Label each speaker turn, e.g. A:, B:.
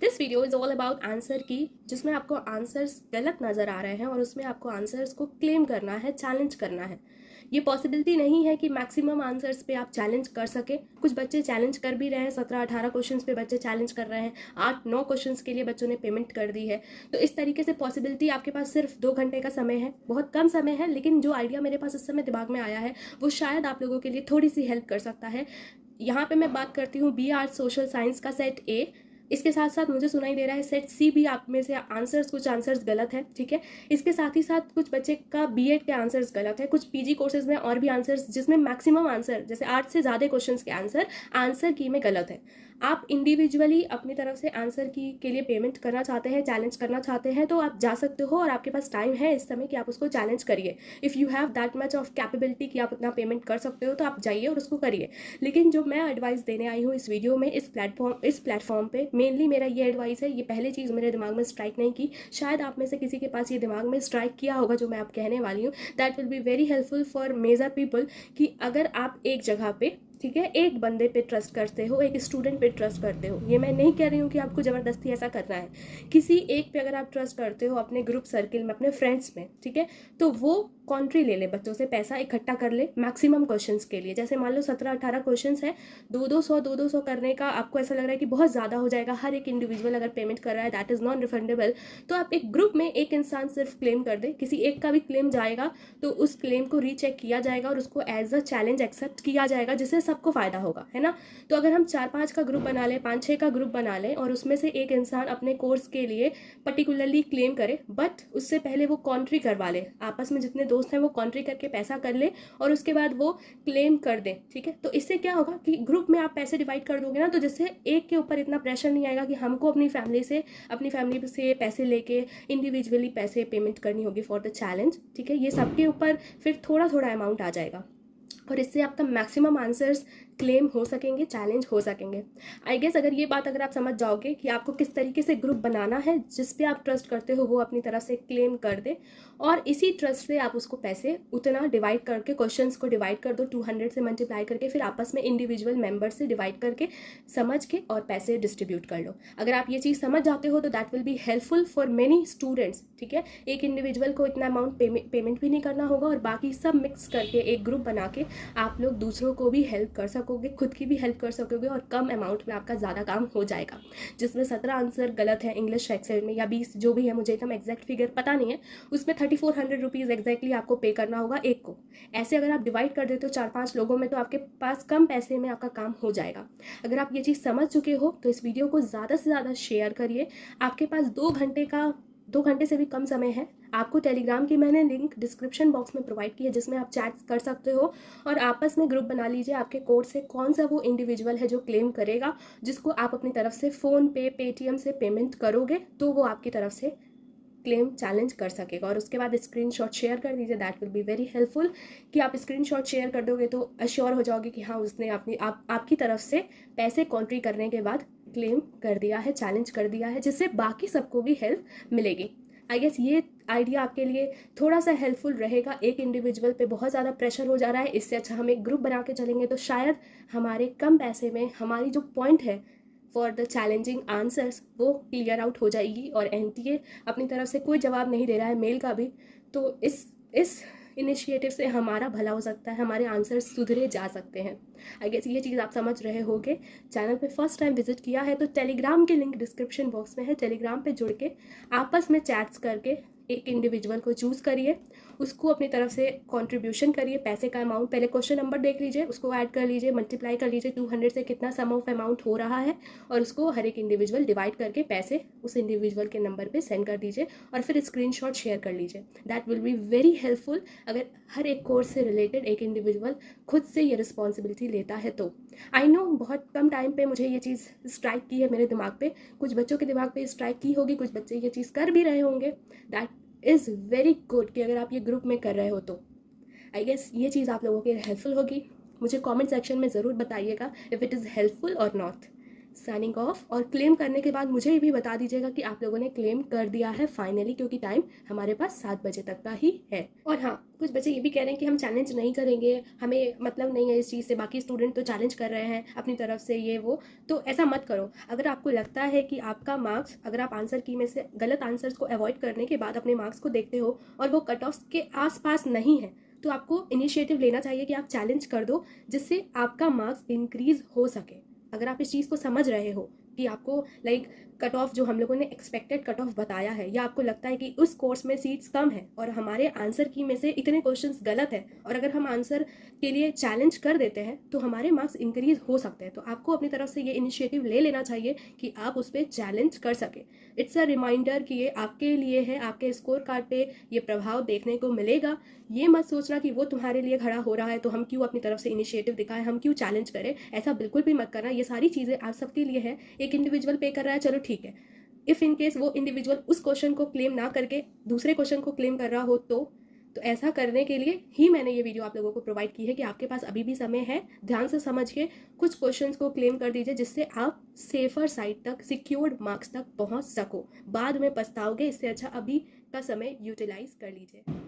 A: This video is all about answer की, जिसमें आपको आंसर्स गलत नज़र आ रहे हैं और उसमें आपको आंसर्स को क्लेम करना है, चैलेंज करना है। ये पॉसिबिलिटी नहीं है कि मैक्सिमम आंसर्स पे आप चैलेंज कर सके। कुछ बच्चे चैलेंज कर भी रहे हैं, 17-18 क्वेश्चंस पे बच्चे चैलेंज कर रहे हैं, 8-9 क्वेश्चंस के लिए बच्चों ने पेमेंट कर दी है। तो इस तरीके से पॉसिबिलिटी, आपके पास सिर्फ 2 घंटे का समय है, बहुत कम समय है, लेकिन जो आइडिया मेरे पास इस समय दिमाग में आया है वो शायद आप लोगों के लिए थोड़ी सी हेल्प कर सकता है। यहाँ पे मैं बात करती हूँ बी आर्ट सोशल साइंस का सेट ए। इसके साथ साथ मुझे सुनाई दे रहा है सेट सी भी आप में से आंसर्स, कुछ आंसर्स गलत है, ठीक है। इसके साथ ही साथ कुछ बच्चे का बीएड के आंसर्स गलत है, कुछ पीजी कोर्सेज में और भी आंसर्स जिसमें मैक्सिमम आंसर, जैसे 8 से ज़्यादा क्वेश्चंस के आंसर की में गलत है। आप इंडिविजुअली अपनी तरफ से आंसर की के लिए पेमेंट करना चाहते हैं, चैलेंज करना चाहते हैं, तो आप जा सकते हो और आपके पास टाइम है इस समय कि आप उसको चैलेंज करिए। If you have that much of capability कि आप उतना पेमेंट कर सकते हो तो आप जाइए और उसको करिए। लेकिन जो मैं एडवाइस देने आई हूँ इस वीडियो में, इस प्लेटफॉर्म पे मेनली मेरा ये एडवाइस है। ये पहले चीज़ मेरे दिमाग में स्ट्राइक नहीं की, शायद आप में से किसी के पास ये दिमाग में स्ट्राइक किया होगा जो मैं आप कहने वाली हूँ। That will be very helpful for major people कि अगर आप एक जगह पे, ठीक है, एक बंदे पे ट्रस्ट करते हो, एक स्टूडेंट पे ट्रस्ट करते हो, ये मैं नहीं कह रही हूँ कि आपको ज़बरदस्ती ऐसा करना है, किसी एक पे अगर आप ट्रस्ट करते हो अपने ग्रुप सर्किल में, अपने फ्रेंड्स में, ठीक है, तो वो कॉन्ट्री ले ले, बच्चों से पैसा इकट्ठा कर ले मैक्सिमम क्वेश्चंस के लिए। जैसे मान लो 17-18 क्वेश्चंस है, 200 करने का आपको ऐसा लग रहा है कि बहुत ज़्यादा हो जाएगा, हर एक इंडिविजुअल अगर पेमेंट कर रहा है, दैट इज़ नॉन रिफंडेबल, तो आप एक ग्रुप में एक इंसान सिर्फ क्लेम कर दे, किसी एक का भी क्लेम जाएगा तो उस क्लेम को रीचेक किया जाएगा और उसको एज अ चैलेंज एक्सेप्ट किया जाएगा, जिससे सबको फ़ायदा होगा, है ना। तो अगर हम 4-5 का ग्रुप बना लें, 5-6 का ग्रुप बना लें और उसमें से एक इंसान अपने कोर्स के लिए पर्टिकुलरली क्लेम करे, बट उससे पहले वो कॉन्ट्री करवा ले, आपस में जितने दोस्त हैं वो कॉन्ट्री करके पैसा कर ले और उसके बाद वो क्लेम कर दे, ठीक है। तो इससे क्या होगा कि ग्रुप में आप पैसे डिवाइड कर दोगे ना, तो जिससे एक के ऊपर इतना प्रेशर नहीं आएगा कि हमको अपनी फैमिली से पैसे लेके इंडिविजुअली पैसे पेमेंट करनी होगी फॉर द चैलेंज, ठीक है। ये सबके ऊपर फिर थोड़ा थोड़ा अमाउंट आ जाएगा और इससे आपका मैक्सिमम आंसर्स क्लेम हो सकेंगे, चैलेंज हो सकेंगे। आई गेस अगर ये बात अगर आप समझ जाओगे कि आपको किस तरीके से ग्रुप बनाना है जिस पे आप ट्रस्ट करते हो वो अपनी तरफ से क्लेम कर दे और इसी ट्रस्ट से आप उसको पैसे उतना डिवाइड करके, क्वेश्चंस को डिवाइड कर दो 200 से मल्टीप्लाई करके, फिर आपस में इंडिविजुअल मेंबर से डिवाइड करके समझ के और पैसे डिस्ट्रीब्यूट कर लो। अगर आप ये चीज़ समझ जाते हो तो that will be helpful for many students, ठीक है। एक इंडिविजुअल को इतना अमाउंट पेमेंट भी नहीं करना होगा और बाकी सब मिक्स करके एक ग्रुप बना के आप लोग दूसरों को भी हेल्प कर सकोगे, खुद की भी हेल्प कर सकोगे और कम अमाउंट में आपका ज़्यादा काम हो जाएगा। जिसमें 17 आंसर गलत है इंग्लिश सेक्शन में या 20 जो भी है, मुझे एकदम एग्जैक्ट फिगर पता नहीं है, उसमें 3400 रुपीज़ एग्जैक्टली आपको पे करना होगा एक को। ऐसे अगर आप डिवाइड कर देते हो 4-5 लोगों में तो आपके पास कम पैसे में आपका काम हो जाएगा। अगर आप ये चीज़ समझ चुके हो तो इस वीडियो को ज़्यादा से ज़्यादा शेयर करिए। आपके पास 2 घंटे से भी कम समय है। आपको टेलीग्राम की मैंने लिंक डिस्क्रिप्शन बॉक्स में प्रोवाइड की है जिसमें आप चैट कर सकते हो और आपस में ग्रुप बना लीजिए। आपके कोड से कौन सा वो इंडिविजुअल है जो क्लेम करेगा, जिसको आप अपनी तरफ से फ़ोन पे, पेटीएम से पेमेंट करोगे तो वो आपकी तरफ से क्लेम चैलेंज कर सकेगा और उसके बाद स्क्रीनशॉट शेयर कर दीजिए। That will be very helpful कि आप स्क्रीनशॉट शेयर कर दोगे तो अश्योर हो जाओगे कि हाँ उसने आपकी तरफ से पैसे कॉन्ट्री करने के बाद क्लेम कर दिया है, चैलेंज कर दिया है, जिससे बाकी सबको भी हेल्प मिलेगी। आई गेस ये आइडिया आपके लिए थोड़ा सा हेल्पफुल रहेगा। एक इंडिविजुअल पे बहुत ज़्यादा प्रेशर हो जा रहा है, इससे अच्छा हम एक ग्रुप बना के चलेंगे तो शायद हमारे कम पैसे में हमारी जो पॉइंट है फॉर द चैलेंजिंग आंसर्स वो क्लियर आउट हो जाएगी। और एनटीए अपनी तरफ से कोई जवाब नहीं दे रहा है मेल का भी, तो इस इनिशिएटिव से हमारा भला हो सकता है, हमारे आंसर्स सुधरे जा सकते हैं। आई गेस ये चीज़ आप समझ रहे होगे। चैनल पे फर्स्ट टाइम विजिट किया है तो टेलीग्राम के लिंक डिस्क्रिप्शन बॉक्स में है, टेलीग्राम पे जुड़ के आपस में चैट्स करके एक इंडिविजुअल को चूज़ करिए, उसको अपनी तरफ से कंट्रीब्यूशन करिए, पैसे का अमाउंट पहले क्वेश्चन नंबर देख लीजिए, उसको ऐड कर लीजिए, मल्टीप्लाई कर लीजिए 200 से कितना सम ऑफ अमाउंट हो रहा है और उसको हर एक इंडिविजुअल डिवाइड करके पैसे उस इंडिविजुअल के नंबर पे सेंड कर दीजिए और फिर स्क्रीनशॉट शेयर कर लीजिए। That will be very helpful अगर हर एक कोर्स से रिलेटेड एक इंडिविजुअल खुद से ये रिस्पॉन्सिबिलिटी लेता है तो। आई नो बहुत कम टाइम पे मुझे ये चीज़ स्ट्राइक की है मेरे दिमाग पे, कुछ बच्चों के दिमाग पे स्ट्राइक की होगी, कुछ बच्चे ये चीज़ कर भी रहे होंगे। दैट इज़ वेरी गुड कि अगर आप ये ग्रुप में कर रहे हो तो आई गेस ये चीज़ आप लोगों के लिए हेल्पफुल होगी। मुझे कमेंट सेक्शन में ज़रूर बताइएगा इफ़ इट इज़ हेल्पफुल और नॉट। Signing off. और क्लेम करने के बाद मुझे ये भी बता दीजिएगा कि आप लोगों ने क्लेम कर दिया है फाइनली, क्योंकि टाइम हमारे पास 7 बजे तक का ही है। और हाँ, कुछ बच्चे ये भी कह रहे हैं कि हम चैलेंज नहीं करेंगे, हमें मतलब नहीं है इस चीज़ से, बाकी स्टूडेंट तो चैलेंज कर रहे हैं अपनी तरफ से ये वो। तो ऐसा मत करो। अगर आपको लगता है कि आपका मार्क्स, अगर आप आंसर की में से गलत आंसर्स को अवॉइड करने के बाद अपने मार्क्स को देखते हो और वो कट ऑफ के आसपास नहीं है, तो आपको इनिशिएटिव लेना चाहिए कि आप चैलेंज कर दो, जिससे आपका मार्क्स इंक्रीज हो सके। अगर आप इस चीज़ को समझ रहे हो कि आपको लाइक कट ऑफ जो हम लोगों ने एक्सपेक्टेड कट ऑफ बताया है, या आपको लगता है कि उस कोर्स में सीट्स कम है और हमारे आंसर की में से इतने क्वेश्चंस गलत है, और अगर हम आंसर के लिए चैलेंज कर देते हैं तो हमारे मार्क्स इंक्रीज हो सकते हैं, तो आपको अपनी तरफ से ये इनिशिएटिव ले लेना चाहिए कि आप उस पर चैलेंज कर सके। इट्स अ रिमाइंडर कि ये आपके लिए है, आपके स्कोर कार्ड पे ये प्रभाव देखने को मिलेगा। ये मत सोचना कि वो तुम्हारे लिए खड़ा हो रहा है तो हम क्यों अपनी तरफ से इनिशिएटिव दिखाएं, हम क्यों चैलेंज करें, ऐसा बिल्कुल भी मत करना। ये सारी चीज़ें आप सबके लिए है। एक इंडिविजुअल पे कर रहा है, चलो ठीक है, इफ़ इन केस वो इंडिविजुअल उस क्वेश्चन को क्लेम ना करके दूसरे क्वेश्चन को क्लेम कर रहा हो तो ऐसा करने के लिए ही मैंने ये वीडियो आप लोगों को प्रोवाइड की है कि आपके पास अभी भी समय है, ध्यान से समझ के कुछ क्वेश्चंस को क्लेम कर दीजिए, जिससे आप सेफर साइड तक, सिक्योर्ड मार्क्स तक पहुंच सको। बाद में पछताओगे, इससे अच्छा अभी का समय यूटिलाइज कर लीजिए।